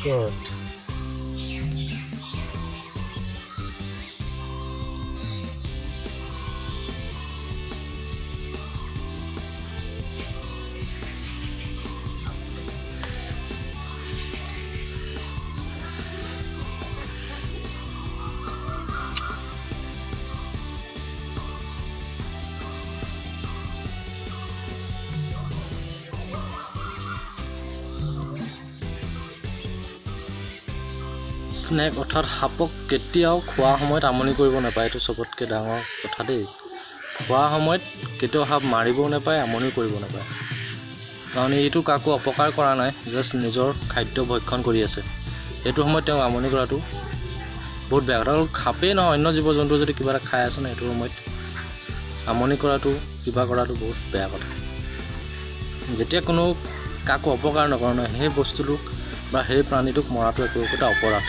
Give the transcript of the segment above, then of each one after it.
God. Snack অৰ্থাৎ সাপক কেতিয়াও খোৱা সময়ত আমনি কৰিব নাপায়। এইটো চবতকৈ ডাঙৰ কথা দেই। খোৱা সময়ত কেতিয়াও সাপ মাৰিবও নাপায়, আমনি কৰিব নাপায়, কাৰণ এইটো কাকো অপকাৰ কৰা নাই, জাষ্ট নিজৰ খাদ্য ভক্ষণ কৰি আছে। সেইটো সময়ত তেওঁ আমনি কৰাটো বহুত বেয়া কথা। সাপেই নহয়, অন্য জীৱ জন্তু যদি কিবা এটা খাই আছে ন, সেইটো সময়ত আমনি কৰাটো কিবা কৰাটো বহুত বেয়া কথা। যেতিয়া কোনো কাকো অপকাৰ নকৰে নহয়, সেই বস্তুটোক বা সেই প্ৰাণীটোক মৰাটো একোটা অপৰাধ।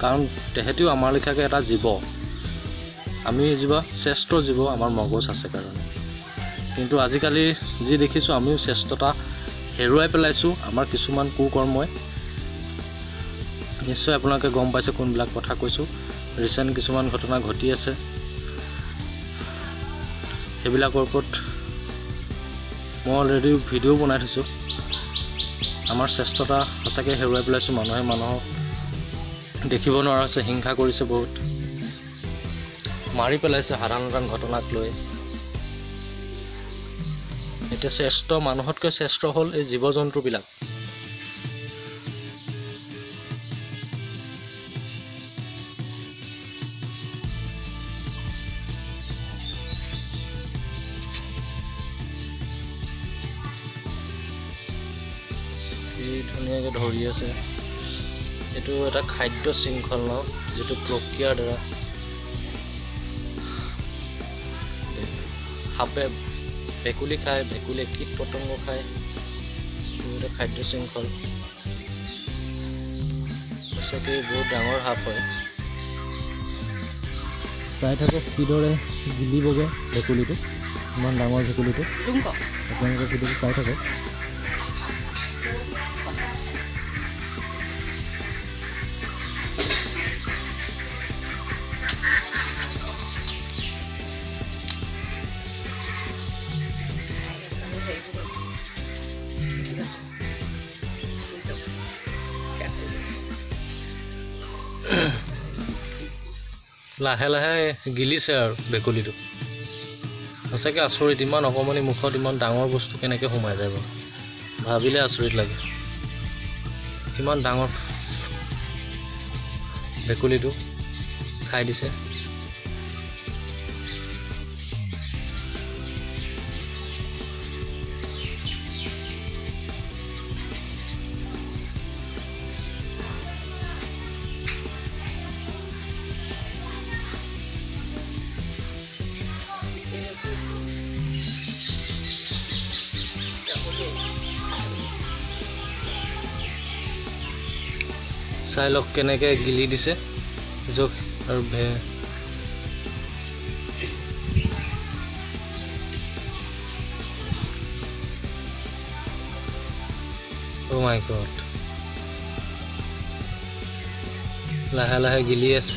কাৰণ তেহেঁতিও আমাৰ লেখীয়াকৈ এটা জীৱ, আমি জীৱ শ্ৰেষ্ঠ জীৱ, আমাৰ মগজ আছে কাৰণে। কিন্তু আজিকালি যি দেখিছোঁ, আমিও শ্ৰেষ্ঠতা হেৰুৱাই পেলাইছোঁ আমাৰ কিছুমান কুকৰ্মই। নিশ্চয় আপোনালোকে গম পাইছে কোনবিলাক কথা কৈছোঁ। ৰিচেণ্ট কিছুমান ঘটনা ঘটি আছে, সেইবিলাকৰ ওপৰত মই অলৰেডি ভিডিঅ' বনাই থৈছোঁ। আমাৰ শ্ৰেষ্ঠতা সঁচাকৈ হেৰুৱাই পেলাইছোঁ। মানুহে মানুহক দেখিব নোৱাৰা হৈছে, হিংসা কৰিছে, বহুত মাৰি পেলাইছে সাধাৰণ ঘটনাক লৈ। এতিয়া শ্ৰেষ্ঠ, মানুহতকৈ শ্ৰেষ্ঠ হ'ল এই জীৱ জন্তুবিলাক। ধুনীয়াকৈ ধৰি আছে। এইটো এটা খাদ্য শৃংখল ন, যিটো প্ৰক্ৰিয়াৰ দ্বাৰা সাপে ভেকুলী খায়, ভেকুলীয়ে কীট পতংগ খায়। এইটো এটা খাদ্য শৃংখল, সঁচাকৈ বহুত ডাঙৰ সাপ হয়। চাই থাকক কিদৰে গিলিবগৈ ভেকুলীটো, ইমান ডাঙৰ ভেকুলীটো। আপোনালোকে ভিডিঅ'টো চাই থাকক। লাহে লাহে গিলিছে আৰু ভেকুলীটো। সঁচাকৈ আচৰিত, ইমান অকণমানি মুখত ইমান ডাঙৰ বস্তু কেনেকৈ সোমাই যায় বাৰু, ভাবিলে আচৰিত লাগে। কিমান ডাঙৰ ভেকুলীটো খাই দিছে। চাই লওক কেনেকৈ গিলি দিছে জোখ আৰু Oh my God, লাহে লাহে গিলি আছে।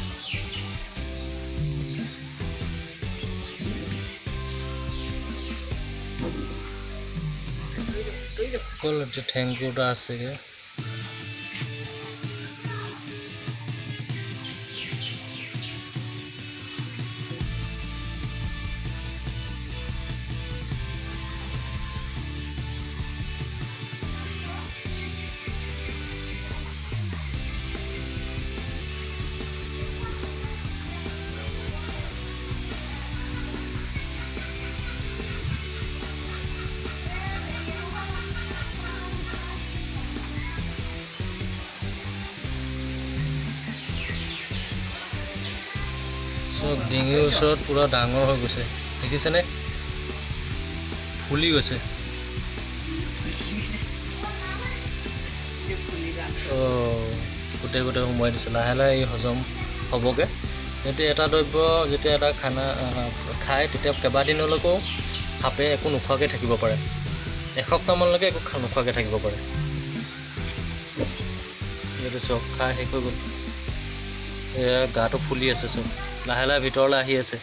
অকল ঠেংটোটা আছেগৈ। চব ডিঙিৰ ওচৰত পুৰা ডাঙৰ হৈ গৈছে, দেখিছেনে? ফুলি গৈছে। গোটেই সোমোৱাই দিছে। লাহে লাহে এই হজম হ'বগৈ। যেতিয়া এটা দ্ৰব্য, যেতিয়া এটা খানা খায়, তেতিয়া কেইবাদিনলৈকেও সাপে একো নোখোৱাকৈ থাকিব পাৰে। এসপ্তাহমানলৈকে একো নোখোৱাকৈ থাকিব পাৰে। এইটো চব খাই শেষ হৈ গ'ল। এয়া গাটো ফুলি আছে চব, লাহে লাহে ভিতৰলৈ আহি আছে।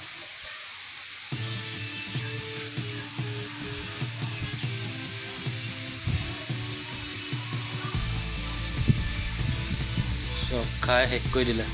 চব খাই শেষ কৰি দিলে।